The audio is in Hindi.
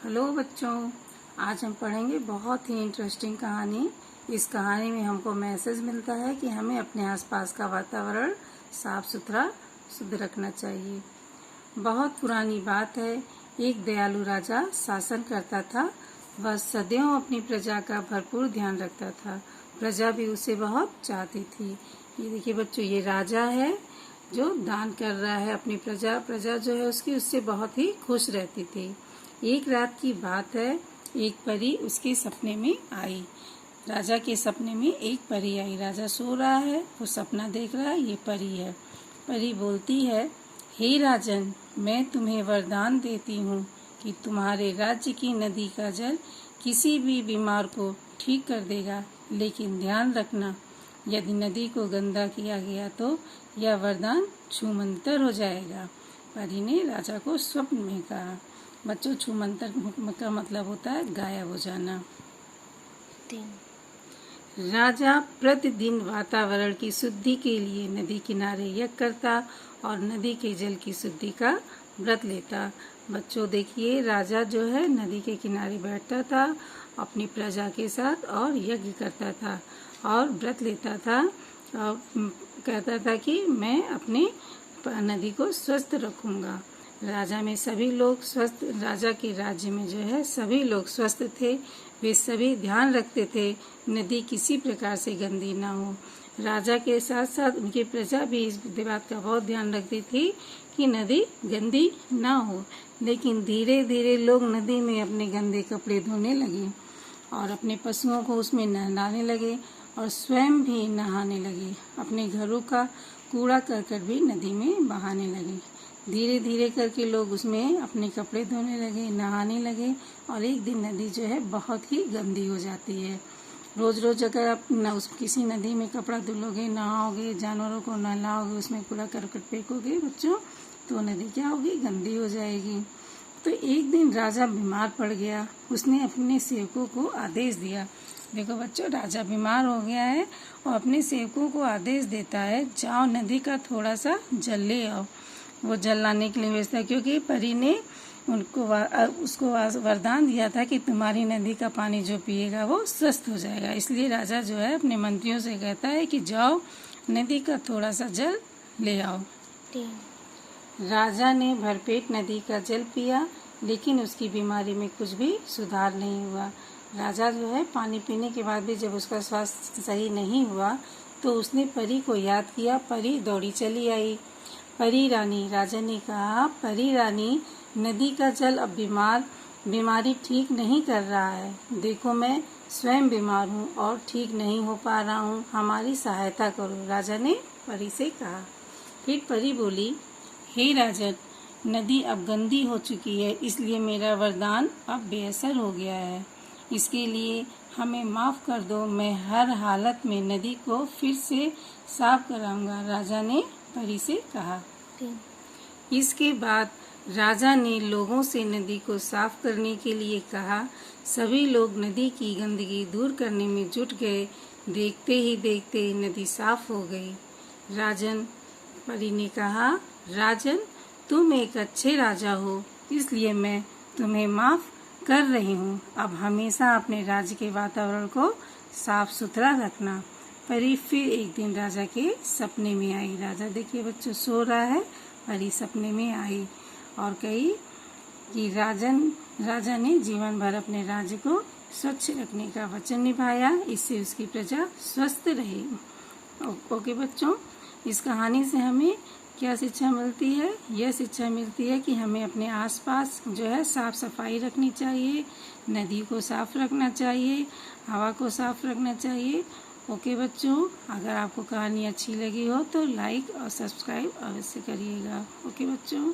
हेलो बच्चों, आज हम पढ़ेंगे बहुत ही इंटरेस्टिंग कहानी। इस कहानी में हमको मैसेज मिलता है कि हमें अपने आसपास का वातावरण साफ सुथरा शुद्ध रखना चाहिए। बहुत पुरानी बात है, एक दयालु राजा शासन करता था। वह सदैव अपनी प्रजा का भरपूर ध्यान रखता था। प्रजा भी उसे बहुत चाहती थी। ये देखिए बच्चों, ये राजा है जो दान कर रहा है अपनी प्रजा जो है उसकी उससे बहुत ही खुश रहती थी। एक रात की बात है, एक परी उसके सपने में आई। राजा के सपने में एक परी आई। राजा सो रहा है, वो सपना देख रहा है, ये परी है। परी बोलती है, हे राजन, मैं तुम्हें वरदान देती हूँ कि तुम्हारे राज्य की नदी का जल किसी भी बीमार को ठीक कर देगा, लेकिन ध्यान रखना, यदि नदी को गंदा किया गया तो यह वरदान छूमंतर हो जाएगा। परी ने राजा को स्वप्न में कहा। बच्चों, छूमंतर का मतलब होता है गायब हो जाना। राजा प्रतिदिन वातावरण की शुद्धि के लिए नदी किनारे यज्ञ करता और नदी के जल की शुद्धि का व्रत लेता। बच्चों देखिए, राजा जो है नदी के किनारे बैठता था अपनी प्रजा के साथ और यज्ञ करता था और व्रत लेता था और कहता था कि मैं अपने नदी को स्वस्थ रखूंगा। राजा में सभी लोग स्वस्थ, राजा के राज्य में जो है सभी लोग स्वस्थ थे। वे सभी ध्यान रखते थे नदी किसी प्रकार से गंदी ना हो। राजा के साथ साथ उनकी प्रजा भी इस बात का बहुत ध्यान रखती थी कि नदी गंदी ना हो। लेकिन धीरे धीरे लोग नदी में अपने गंदे कपड़े धोने लगे और अपने पशुओं को उसमें नहलाने लगे और स्वयं भी नहाने लगे। अपने घरों का कूड़ा करकट भी नदी में बहाने लगे। धीरे धीरे करके लोग उसमें अपने कपड़े धोने लगे, नहाने लगे और एक दिन नदी जो है बहुत ही गंदी हो जाती है। रोज रोज अगर आप किसी नदी में कपड़ा धुलोगे, नहाओगे, जानवरों को नहलाओगे, उसमें कूड़ा करकट फेंकोगे बच्चों, तो नदी क्या होगी, गंदी हो जाएगी। तो एक दिन राजा बीमार पड़ गया। उसने अपने सेवकों को आदेश दिया। देखो बच्चों, राजा बीमार हो गया है और अपने सेवकों को आदेश देता है, जाओ नदी का थोड़ा सा जल ले आओ। वो जल लाने के लिए भेजता है, क्योंकि परी ने उसको वरदान दिया था कि तुम्हारी नदी का पानी जो पिएगा वो स्वस्थ हो जाएगा। इसलिए राजा जो है अपने मंत्रियों से कहता है कि जाओ नदी का थोड़ा सा जल ले आओ। राजा ने भरपेट नदी का जल पिया, लेकिन उसकी बीमारी में कुछ भी सुधार नहीं हुआ। राजा जो है पानी पीने के बाद भी जब उसका स्वास्थ्य सही नहीं हुआ तो उसने परी को याद किया। परी दौड़ी चली आई। परी रानी, राजा ने कहा, परी रानी, नदी का जल अब बीमारी ठीक नहीं कर रहा है। देखो मैं स्वयं बीमार हूँ और ठीक नहीं हो पा रहा हूँ, हमारी सहायता करो। राजा ने परी से कहा। फिर परी बोली, हे राजन, नदी अब गंदी हो चुकी है, इसलिए मेरा वरदान अब बेअसर हो गया है। इसके लिए हमें माफ कर दो, मैं हर हालत में नदी को फिर से साफ कराऊंगा। राजा ने परी से कहा। इसके बाद राजा ने लोगों से नदी को साफ करने के लिए कहा। सभी लोग नदी की गंदगी दूर करने में जुट गए। देखते ही देखते नदी साफ हो गई। राजन, परी ने कहा, राजन, तुम एक अच्छे राजा हो, इसलिए मैं तुम्हें माफ कर रही हूँ। अब हमेशा अपने राज्य के वातावरण को साफ सुथरा रखना। परी फिर एक दिन राजा के सपने में आई। राजा देखिए बच्चों सो रहा है, परी सपने में आई और कही कि राजा ने जीवन भर अपने राज्य को स्वच्छ रखने का वचन निभाया, इससे उसकी प्रजा स्वस्थ रही। ओके बच्चों, इस कहानी से हमें क्या शिक्षा मिलती है? यह शिक्षा मिलती है कि हमें अपने आसपास जो है साफ सफाई रखनी चाहिए, नदी को साफ रखना चाहिए, हवा को साफ रखना चाहिए। ओके बच्चों, अगर आपको कहानी अच्छी लगी हो तो लाइक और सब्सक्राइब अवश्य करिएगा। ओके बच्चों।